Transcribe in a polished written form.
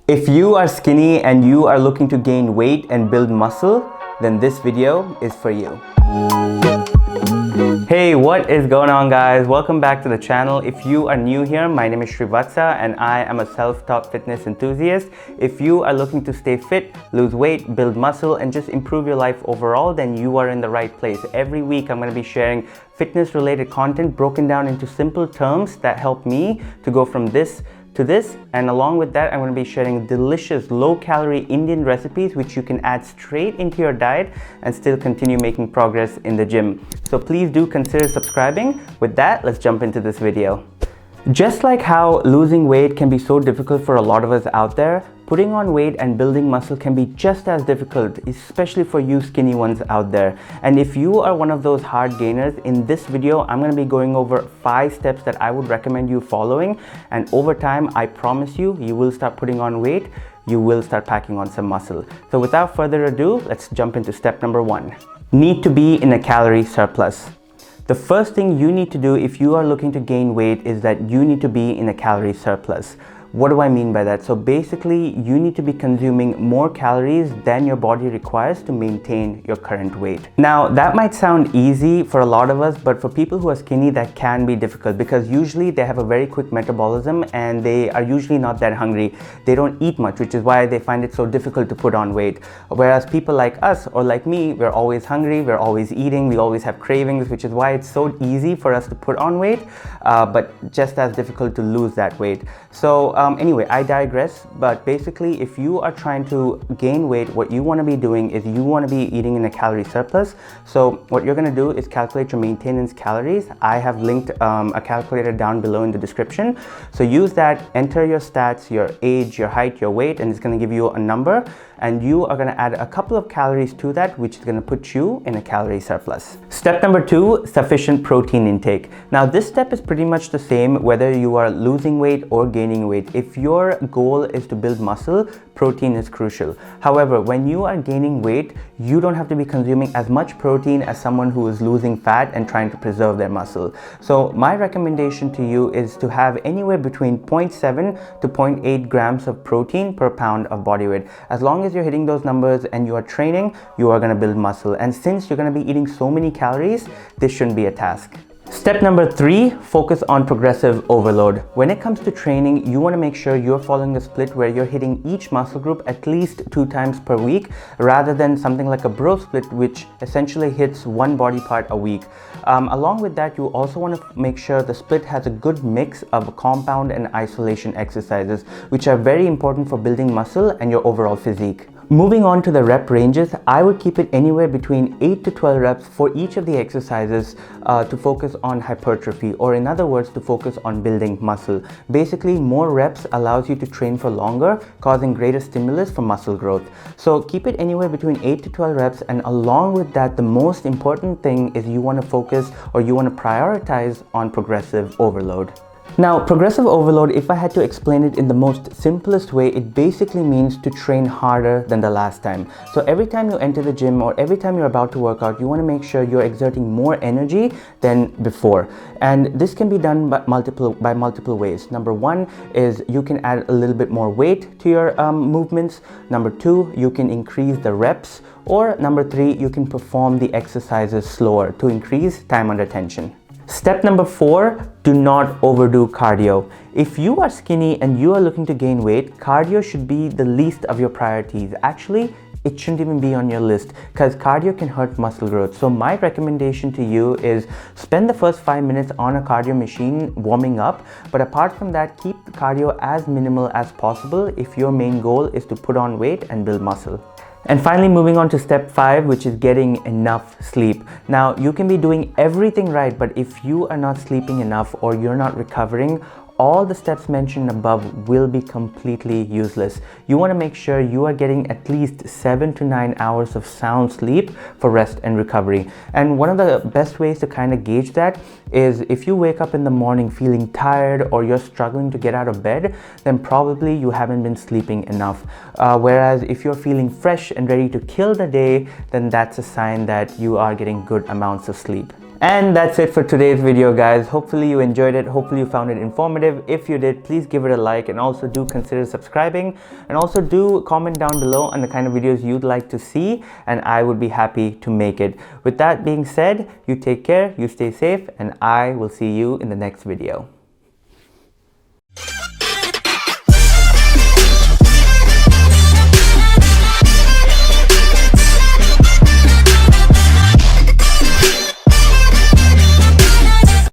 If you are skinny and you are looking to gain weight and build muscle, then this video is for you. Hey, what is going on, guys? Welcome back to the channel. If you are new here, my name is FitLifeWithVatsa and I am a self-taught fitness enthusiast. If you are looking to stay fit, lose weight, build muscle, and just improve your life overall, then you are in the right place. Every week I'm going to be sharing fitness-related content broken down into simple terms that help me to go from this to this, and along with that I'm going to be sharing delicious low-calorie Indian recipes which you can add straight into your diet and still continue making progress in the gym. So please do consider subscribing. With that, let's jump into this video. Just like how losing weight can be so difficult for a lot of us out there, putting on weight and building muscle can be just as difficult, especially for you skinny ones out there. And if you are one of those hard gainers, in this video, I'm going to be going over 5 steps that I would recommend you following. And over time, I promise you, you will start putting on weight. You will start packing on some muscle. So without further ado, let's jump into step number 1. Need to be in a calorie surplus. The first thing you need to do if you are looking to gain weight is that you need to be in a calorie surplus. What do I mean by that? So basically, you need to be consuming more calories than your body requires to maintain your current weight. Now, that might sound easy for a lot of us, but for people who are skinny, that can be difficult because usually they have a very quick metabolism and they are usually not that hungry. They don't eat much, which is why they find it so difficult to put on weight. Whereas people like us or like me, we're always hungry, we're always eating, we always have cravings, which is why it's so easy for us to put on weight, but just as difficult to lose that weight. So anyway, I digress, but basically if you are trying to gain weight, what you want to be doing is you want to be eating in a calorie surplus. So what you're going to do is calculate your maintenance calories. I have linked a calculator down below in the description. So use that, enter your stats, your age, your height, your weight, and it's going to give you a number. And you are going to add a couple of calories to that, which is going to put you in a calorie surplus. Step number 2, sufficient protein intake. Now this step is pretty much the same whether you are losing weight or gaining weight. If your goal is to build muscle, protein is crucial. However, when you are gaining weight, you don't have to be consuming as much protein as someone who is losing fat and trying to preserve their muscle. So my recommendation to you is to have anywhere between 0.7 to 0.8 grams of protein per pound of body weight. As long as you're hitting those numbers and you are training, you are going to build muscle. And since you're going to be eating so many calories, this shouldn't be a task. Step number 3, focus on progressive overload. When it comes to training, you want to make sure you're following a split where you're hitting each muscle group at least 2 times per week, rather than something like a bro split, which essentially hits one body part a week. Along with that, you also want to make sure the split has a good mix of compound and isolation exercises, which are very important for building muscle and your overall physique. Moving on to the rep ranges, I would keep it anywhere between 8 to 12 reps for each of the exercises to focus on hypertrophy, or in other words, to focus on building muscle. Basically, more reps allows you to train for longer, causing greater stimulus for muscle growth. So keep it anywhere between 8 to 12 reps, and along with that, the most important thing is you want to focus, or you want to prioritize on progressive overload. Now, progressive overload, if I had to explain it in the most simplest way, it basically means to train harder than the last time. So every time you enter the gym or every time you're about to work out, you want to make sure you're exerting more energy than before. And this can be done by multiple ways. Number 1 is you can add a little bit more weight to your movements. Number 2, you can increase the reps. Or number 3, you can perform the exercises slower to increase time under tension. Step number 4, do not overdo cardio. If you are skinny and you are looking to gain weight, cardio should be the least of your priorities. Actually, it shouldn't even be on your list because cardio can hurt muscle growth. So my recommendation to you is spend the first 5 minutes on a cardio machine warming up. But apart from that, keep the cardio as minimal as possible if your main goal is to put on weight and build muscle. And finally, moving on to step 5, which is getting enough sleep. Now, you can be doing everything right, but if you are not sleeping enough or you're not recovering, all the steps mentioned above will be completely useless. You want to make sure you are getting at least 7 to 9 hours of sound sleep for rest and recovery. And one of the best ways to kind of gauge that is if you wake up in the morning feeling tired or you're struggling to get out of bed, then probably you haven't been sleeping enough. Whereas if you're feeling fresh and ready to kill the day, then that's a sign that you are getting good amounts of sleep. And that's it for today's video, guys. Hopefully you enjoyed it. Hopefully you found it informative. If you did, please give it a like, and also do consider subscribing, and also do comment down below on the kind of videos you'd like to see, and I would be happy to make it. With that being said, you take care, you stay safe, and I will see you in the next video.